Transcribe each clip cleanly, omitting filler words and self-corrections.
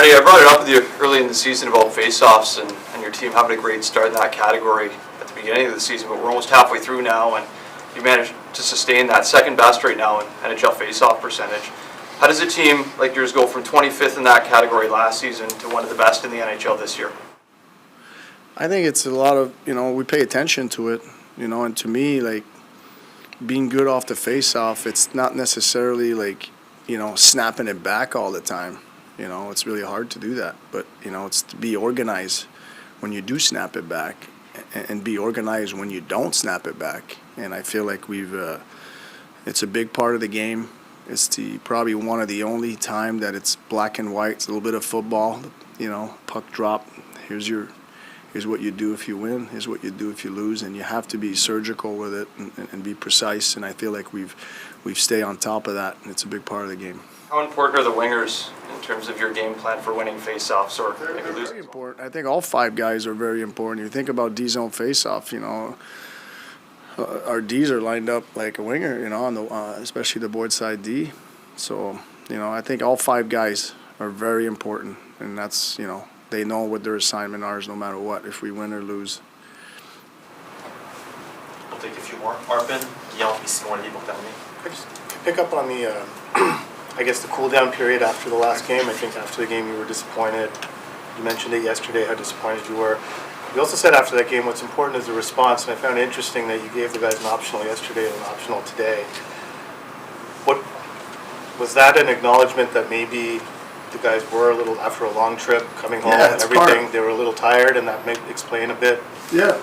Marty, I brought it up with you early in the season about face-offs and your team having a great start in that category at the beginning of the season, but we're almost halfway through now, and you managed to sustain that second best right now in NHL face-off percentage. How does a team like yours go from 25th in that category last season to one of the best in the NHL this year? I think it's a lot of, we pay attention to it, and to me, like, being good off the face-off, it's not necessarily like, snapping it back all the time. It's really hard to do that. But, it's to be organized when you do snap it back and be organized when you don't snap it back. And I feel like it's a big part of the game. It's probably one of the only time that it's black and white. It's a little bit of football, puck drop. Here's what you do if you win. Here's what you do if you lose. And you have to be surgical with it and be precise. And I feel like we've stayed on top of that. And it's a big part of the game. How important are the wingers in terms of your game plan for winning face-offs or maybe losing? Very important. I think all five guys are very important. You think about D-zone face-off, our Ds are lined up like a winger, on the especially the board side D. So, I think all five guys are very important, and that's, they know what their assignment is no matter what, if we win or lose. We'll take a few more. Arpin, Guillaume, et Simon Olivier pour terminer. Just pick up on the, I guess, the cool-down period after the last game. I think after the game you were disappointed. You mentioned it yesterday, how disappointed you were. You also said after that game what's important is the response, and I found it interesting that you gave the guys an optional yesterday and an optional today. What was that an acknowledgement that maybe the guys were a little, after a long trip, coming home and everything, they were a little tired, and that may explain a bit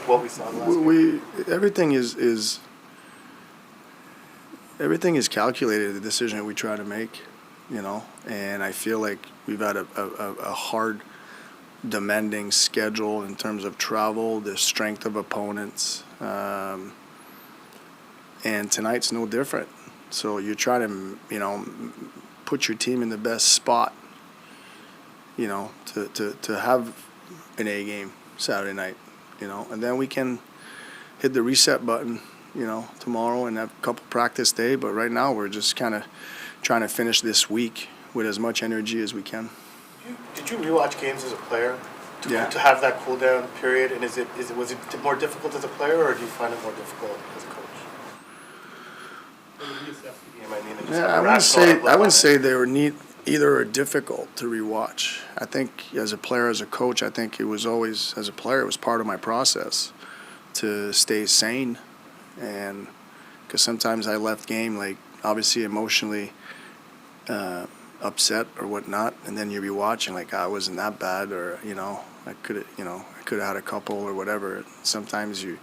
what we saw last game? Everything is calculated, the decision that we try to make, and I feel like we've had a hard, demanding schedule in terms of travel, the strength of opponents, and tonight's no different. So you try to, put your team in the best spot, to have an A game Saturday night, and then we can hit the reset button, tomorrow and have a couple practice day. But right now we're just kind of trying to finish this week with as much energy as we can. Did you rewatch games as a player to have that cool down period? And was it more difficult as a player, or do you find it more difficult as a coach? I wouldn't say they were either or difficult to rewatch. I think as a player, as a coach, I think it was always, as a player, it was part of my process to stay sane, and because sometimes I left game like obviously emotionally upset or whatnot, and then you rewatch and like, I wasn't that bad, or I could have had a couple or whatever. Sometimes you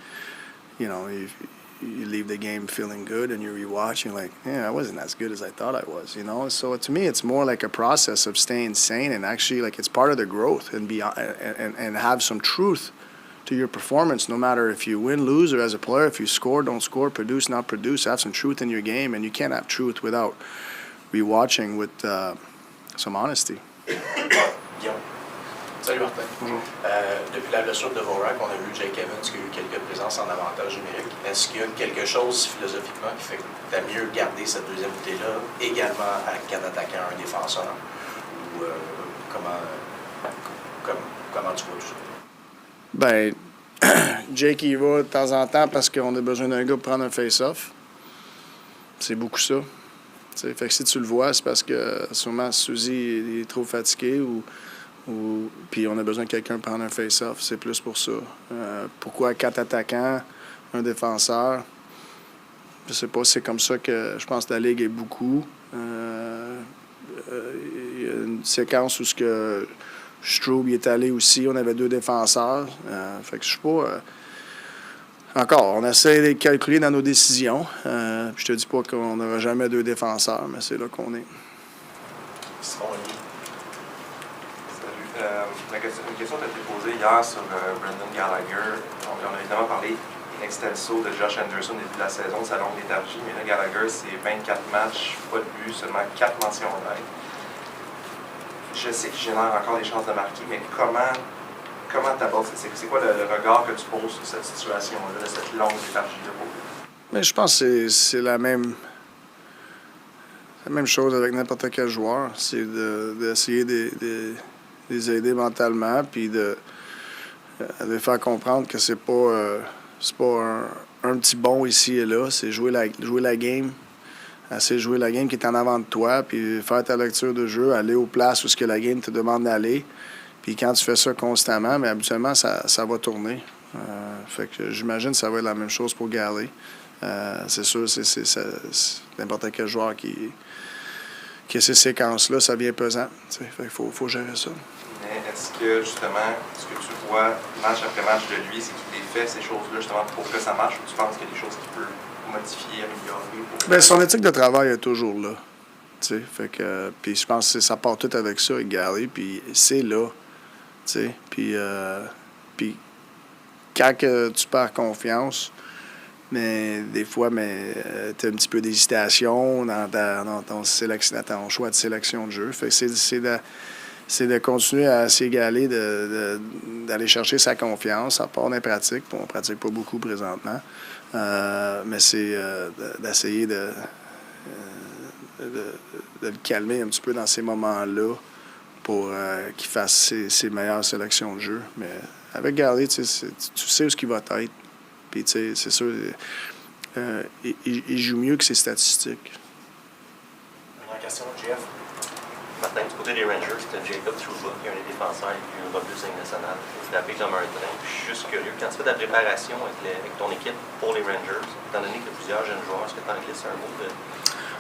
leave the game feeling good, and you rewatch and you're like, I wasn't as good as I thought I was, So to me, it's more like a process of staying sane, and actually like it's part of the growth, and and have some truth to your performance, no matter if you win, lose, or as a player, if you score, don't score, produce, not produce, have some truth in your game, and you can't have truth without rewatching with some honesty. Guillaume. Salut Martin. Depuis la blessure de Vorak, on a vu Jake Evans qui a eu quelques présences en avantage numérique. Est-ce qu'il y a quelque chose philosophiquement qui fait que tu as mieux garder cette deuxième unité-là également à 4 attaquants, un défenseur? Ou comment tu vois tout ça? Ben, Jake y va de temps en temps parce qu'on a besoin d'un gars pour prendre un face-off. C'est beaucoup ça. Fait que si tu le vois, c'est parce que sûrement Suzy il est trop fatigué ou puis on a besoin de quelqu'un pour prendre un face-off. C'est plus pour ça. Pourquoi 4 attaquants, un défenseur? Je sais pas, c'est comme ça que je pense que la Ligue est beaucoup. Il y a une séquence où Stroub est allé aussi, on avait 2 défenseurs. Fait que je sais pas... encore, on essaie de calculer dans nos décisions. Je te dis pas qu'on n'aura jamais 2 défenseurs, mais c'est là qu'on est. Salut. Une question t'a été posée hier sur Brendan Gallagher. On a évidemment parlé in extenso de Josh Anderson au début de la saison, sa longue léthargie, mais là, Gallagher, c'est 24 matchs, pas de but, seulement 4 mentions en ligne. Je sais qu'il génère encore des chances de marquer, mais comment t'abordes? C'est quoi le regard que tu poses sur cette situation-là, de cette longue léthargie-là pour lui? Mais je pense que c'est la même chose avec n'importe quel joueur. C'est d'essayer de les aider mentalement, puis de les faire comprendre que c'est pas un petit bon ici et là, c'est jouer la game, essayer de jouer la game qui est en avant de toi, puis faire ta lecture de jeu, aller aux places où ce que la game te demande d'aller. Puis quand tu fais ça constamment, mais habituellement, ça va tourner. Fait que j'imagine que ça va être la même chose pour Gallagher. C'est sûr, c'est n'importe quel joueur qui a ces séquences-là, ça vient pesant. Fait qu'il faut gérer ça. Mais est-ce que, justement, ce que tu vois match après match de lui, c'est qu'il les fait ces choses-là, justement, pour que ça marche, ou tu penses qu'il y a des choses qu'il peut modifier, améliorer? Bien, son éthique de travail est toujours là. Fait que, puis je pense que ça part tout avec ça, avec Gallagher, puis c'est là. Puis quand que tu perds confiance, mais des fois, tu as un petit peu d'hésitation dans ton choix de sélection de jeu. Fait que c'est de continuer à s'égaler, d'aller chercher sa confiance, à part des pratiques. On ne pratique pas beaucoup présentement. Mais c'est d'essayer de le calmer un petit peu dans ces moments-là pour qu'il fasse ses meilleures sélections de jeu. Mais avec Gallagher, tu sais où ce qu'il va être. Puis, tu sais, c'est sûr, il joue mieux que ses statistiques. Dernière question, Jeff. Martin, du côté des Rangers, c'était Jacob Trouba, qui est un des défenseurs les plus robustes de la Ligue nationale. Il est tapé comme un train. Puis je suis juste curieux. Quand tu fais de la préparation avec ton équipe pour les Rangers, étant donné qu'il y a plusieurs jeunes joueurs, est-ce que tu en glisses un mot de...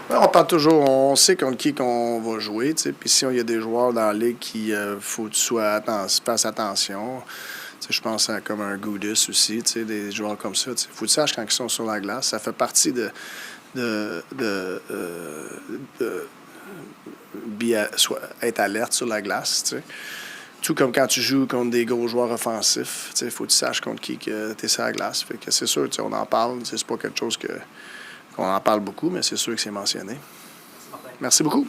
Ben, on parle toujours, on sait contre qui qu'on va jouer. Puis si il y a des joueurs dans la Ligue qui faut que tu fasses attention. Je pense à comme un Goudis aussi, des joueurs comme ça. Il faut que tu saches quand ils sont sur la glace. Ça fait partie de être alerte sur la glace. T'sais. Tout comme quand tu joues contre des gros joueurs offensifs. Il faut que tu saches contre qui tu es sur la glace. Fait que c'est sûr, on en parle. C'est pas quelque chose qu'on en parle beaucoup, mais c'est sûr que c'est mentionné. Merci beaucoup.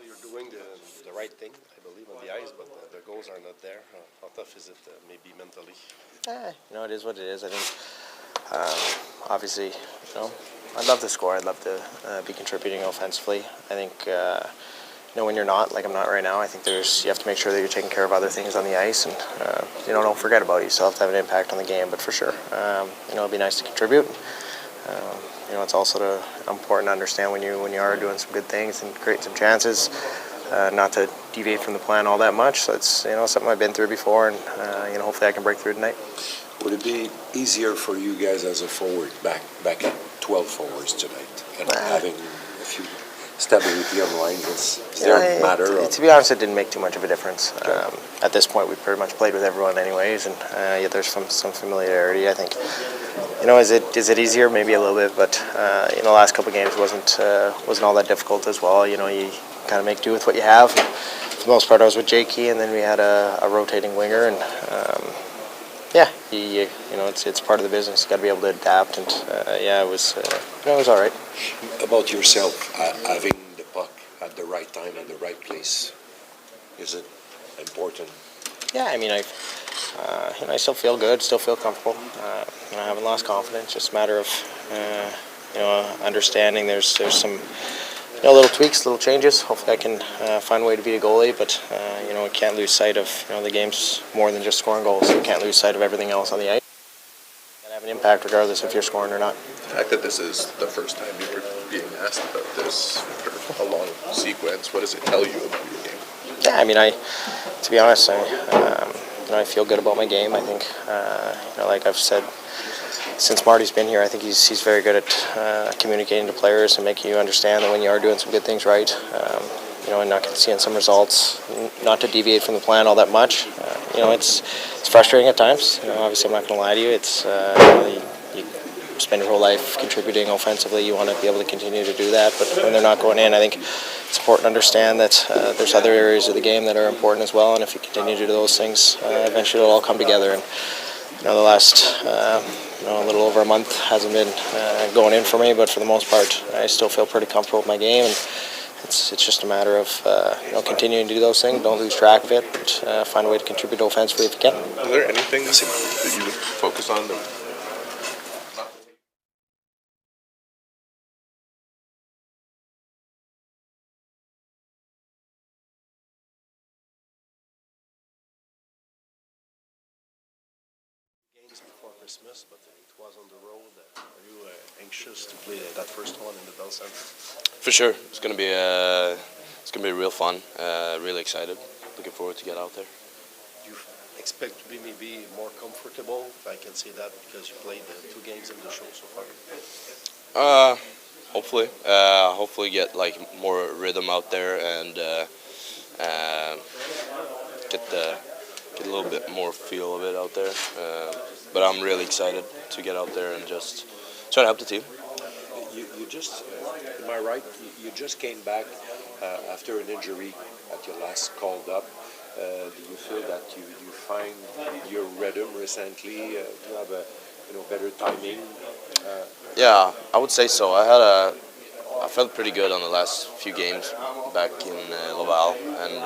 You're doing the right thing, I believe, on the ice, but the goals are not there. How tough is it, maybe mentally? It is what it is. I think, obviously, I'd love to score. I'd love to be contributing offensively. I think, when you're not, like I'm not right now, I think you have to make sure that you're taking care of other things on the ice, and don't forget about it. You still have to have an impact on the game, but for sure, it'd be nice to contribute. It's also important to understand when you are doing some good things and creating some chances, not to deviate from the plan all that much. So it's something I've been through before, and hopefully I can break through tonight. Would it be easier for you guys as a forward, back at 12 forwards tonight, and having a few stability on lines? Is there a matter of... To be honest, it didn't make too much of a difference. At this point, we pretty much played with everyone anyways, and yet there's some familiarity. I think, is it easier? Maybe a little bit, but the last couple of games wasn't all that difficult as well. You kind of make do with what you have. For the most part, I was with Jakey, and then we had a rotating winger, and it's part of the business. You got to be able to adapt, and it was all right. About yourself, having the puck at the right time and the right place, is it important? Yeah, I still feel good, still feel comfortable. I haven't lost confidence. Just a matter of understanding. There's some little tweaks, little changes. Hopefully, I can find a way to beat a goalie. But we can't lose sight of the game's more than just scoring goals. We can't lose sight of everything else on the ice. And have an impact regardless if you're scoring or not. The fact that this is the first time you were being asked about this for a long sequence, what does it tell you about your game? Yeah, to be honest, I feel good about my game. I think, like I've said, since Marty's been here, I think he's very good at communicating to players and making you understand that when you are doing some good things right, and not seeing some results, not to deviate from the plan all that much. It's frustrating at times. Obviously, I'm not going to lie to you. It's you spend your whole life contributing offensively. You want to be able to continue to do that, but when they're not going in, I think it's important to understand that there's other areas of the game that are important as well, and if you continue to do those things, eventually it'll all come together. And the last a little over a month hasn't been going in for me, but for the most part, I still feel pretty comfortable with my game, and it's just a matter of continuing to do those things. Don't lose track of it, but find a way to contribute offensively if you can. Is there anything that you would focus on? Games before Christmas, but it was on the road. Are you anxious to play that first one in the Bell Center? For sure, it's gonna be real fun. Really excited. Looking forward to get out there. Do you expect to be maybe more comfortable, if I can say that, because you played the 2 games in the show so far? Hopefully get more rhythm out there and get a little bit more feel of it out there. But I'm really excited to get out there and just try to help the team. You just, am I right? You just came back after an injury at your last called up. Do you feel that you find your rhythm recently? You have a better timing? Yeah, I would say so. I felt pretty good on the last few games back in Laval, and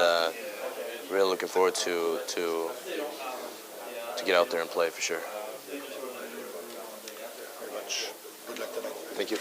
really looking forward to get out there and play for sure. Very much. Good luck tonight. Thank you.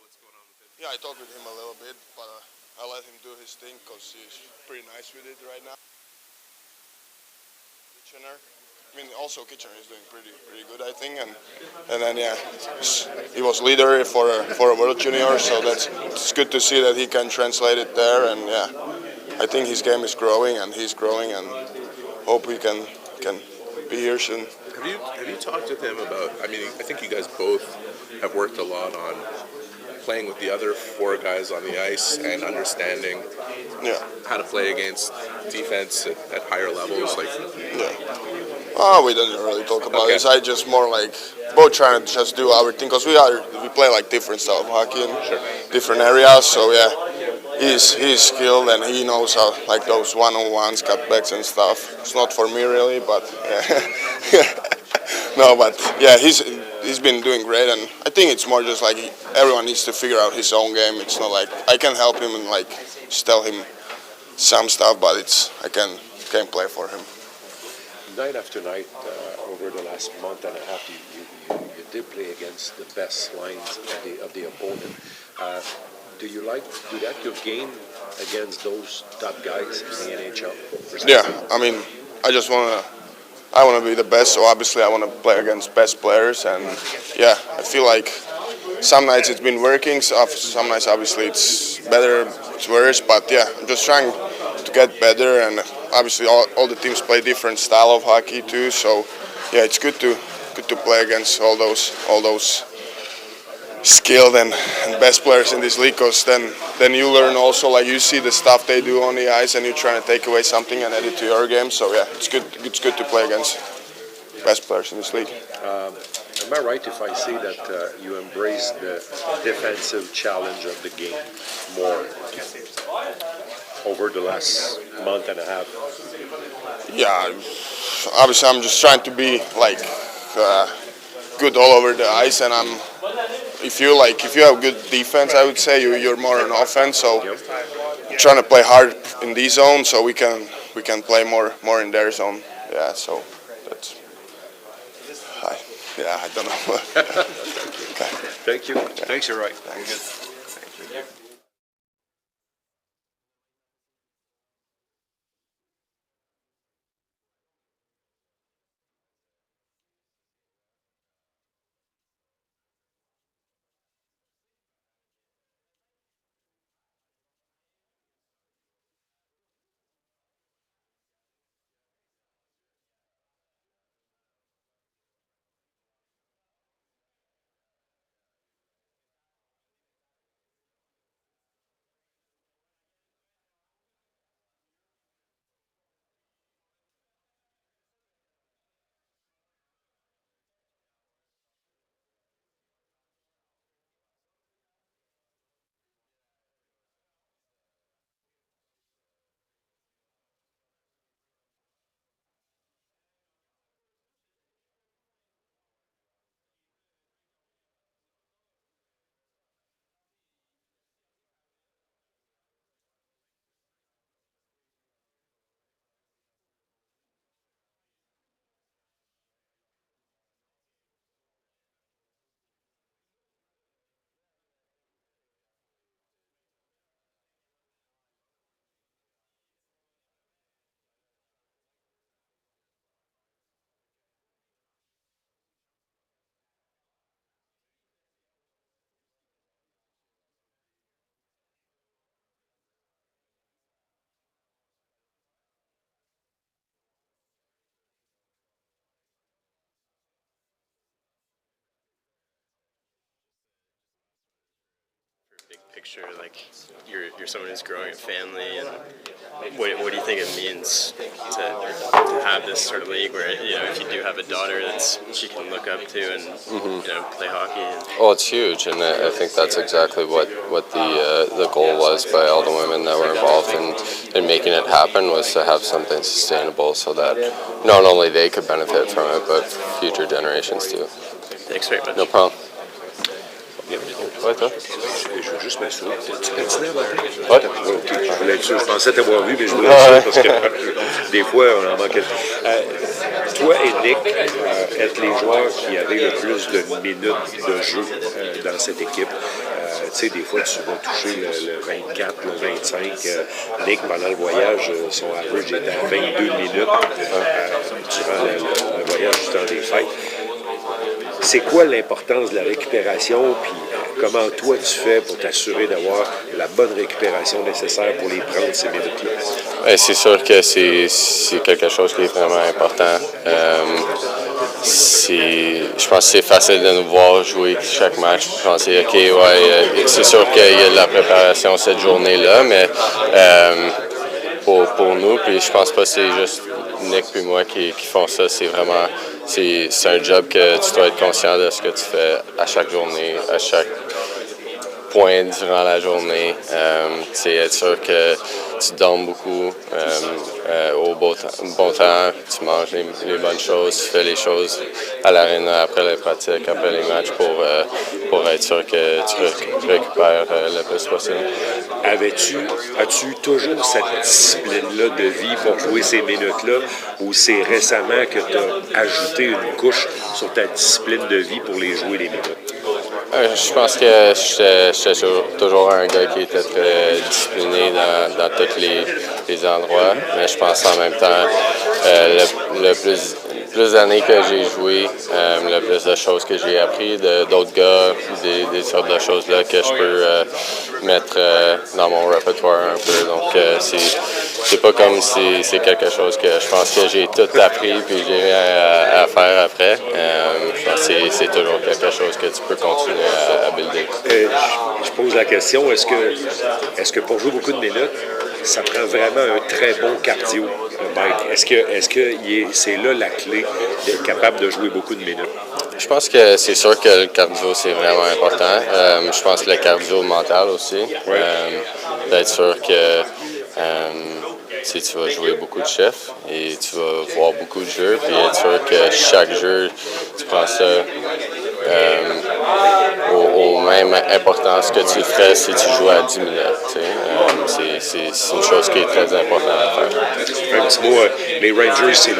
What's going on with him? Yeah, I talked with him a little bit, but I let him do his thing because he's pretty nice with it right now. Kitchener, also Kitchener is doing pretty good, I think, and then he was leader for a World Junior, so it's good to see that he can translate it there, and I think his game is growing, and he's growing, and hope he can be here soon. Have you talked with him about? I mean, I think you guys both have worked a lot on playing with the other four guys on the ice and understanding how to play against defense at higher levels. Like, Oh, we didn't really talk about this. I just more like both trying to just do our thing because we play like different style of hockey in different areas. So yeah, he's skilled and he knows how like those one-on-ones, cutbacks and stuff. It's not for me really, but yeah. No, but yeah, he's been doing great, and I think it's more just like everyone needs to figure out his own game. It's not like I can help him and like just tell him some stuff, but I can't play for him. Night after night, over the last month and a half, you did play against the best lines of the opponent. Do you like your game against those top guys in the NHL? Yeah, I mean, I want to be the best, so obviously I want to play against best players, and yeah, I feel like some nights it's been working, some nights obviously it's better, it's worse, but yeah, I'm just trying to get better, and obviously all the teams play different style of hockey too, so yeah, it's good to play against all those skilled and best players in this league, because then you learn also, like you see the stuff they do on the ice and you're trying to take away something and add it to your game. So yeah, it's good to play against best players in this league. Am I right if I say that you embrace the defensive challenge of the game more over the last month and a half? Yeah, obviously I'm just trying to be like good all over the ice, and if you have good defense, I would say you're more on offense. So trying to play hard in the zone, so we can play more in their zone. Yeah, so that's I don't know. Okay. Thank you. Thanks, you're right. Big picture, like you're someone who's growing a family, and what do you think it means to have this sort of league where, you know, if you do have a daughter that she can look up to and you know, play hockey? Oh, it's huge, and I think that's exactly what the goal was by all the women that were involved in making it happen, was to have something sustainable so that not only they could benefit from it, but future generations too. Thanks very much. No problem. Ouais, toi? Je veux juste m'assurer. Tu patinais avant? Ouais. OK, je voulais être sûr. Je pensais t'avoir vu, mais je voulais être sûr parce que des fois, on en manquait. Toi et Nick êtes les joueurs qui avaient le plus de minutes de jeu dans cette équipe. Tu sais, des fois, tu vas toucher le 24, le 25. Nick, pendant le voyage, son average était à 22 minutes durant le voyage du temps des fêtes. C'est quoi l'importance de la récupération, puis comment toi tu fais pour t'assurer d'avoir la bonne récupération nécessaire pour les prendre ces minutes-là? C'est sûr que c'est quelque chose qui est vraiment important. je pense que c'est facile de nous voir jouer chaque match. Je pense que c'est sûr qu'il y a de la préparation cette journée-là, mais pour nous, puis je pense pas que c'est juste Nick et moi qui font ça, c'est vraiment c'est un job que tu dois être conscient de ce que tu fais à chaque journée, à chaque point durant la journée. C'est être sûr que tu dormes beaucoup au bon temps, tu manges les bonnes choses, tu fais les choses à l'aréna après les pratiques, après les matchs pour être sûr que tu récupères le plus possible. As-tu toujours cette discipline-là de vie pour jouer ces minutes-là ou c'est récemment que tu as ajouté une couche sur ta discipline de vie pour les jouer les minutes? Je pense que j'étais toujours un gars qui était très discipliné dans tous les endroits, mais je pense en même temps le plus d'années que j'ai joué, le plus de choses que j'ai appris d'autres gars, des sortes de choses là que je peux mettre dans mon répertoire un peu. Donc c'est pas comme si c'est quelque chose que je pense que j'ai tout appris puis j'ai rien à faire après. Je pense que c'est toujours quelque chose que tu peux continuer à builder. Je pose la question, est-ce que pour jouer beaucoup de minutes, ça prend vraiment un très bon cardio, Mike? Est-ce que c'est là la clé d'être capable de jouer beaucoup de minutes? Je pense que c'est sûr que le cardio, c'est vraiment important. Je pense que le cardio mental aussi. D'être sûr que tu vas jouer beaucoup de chiffres et tu vas voir beaucoup de jeux, puis être sûr que chaque jeu, tu prends ça au même importance que tu ferais si tu jouais à 10 minutes. C'est une chose qui est très importante à faire. Un petit mot, les Rangers, c'est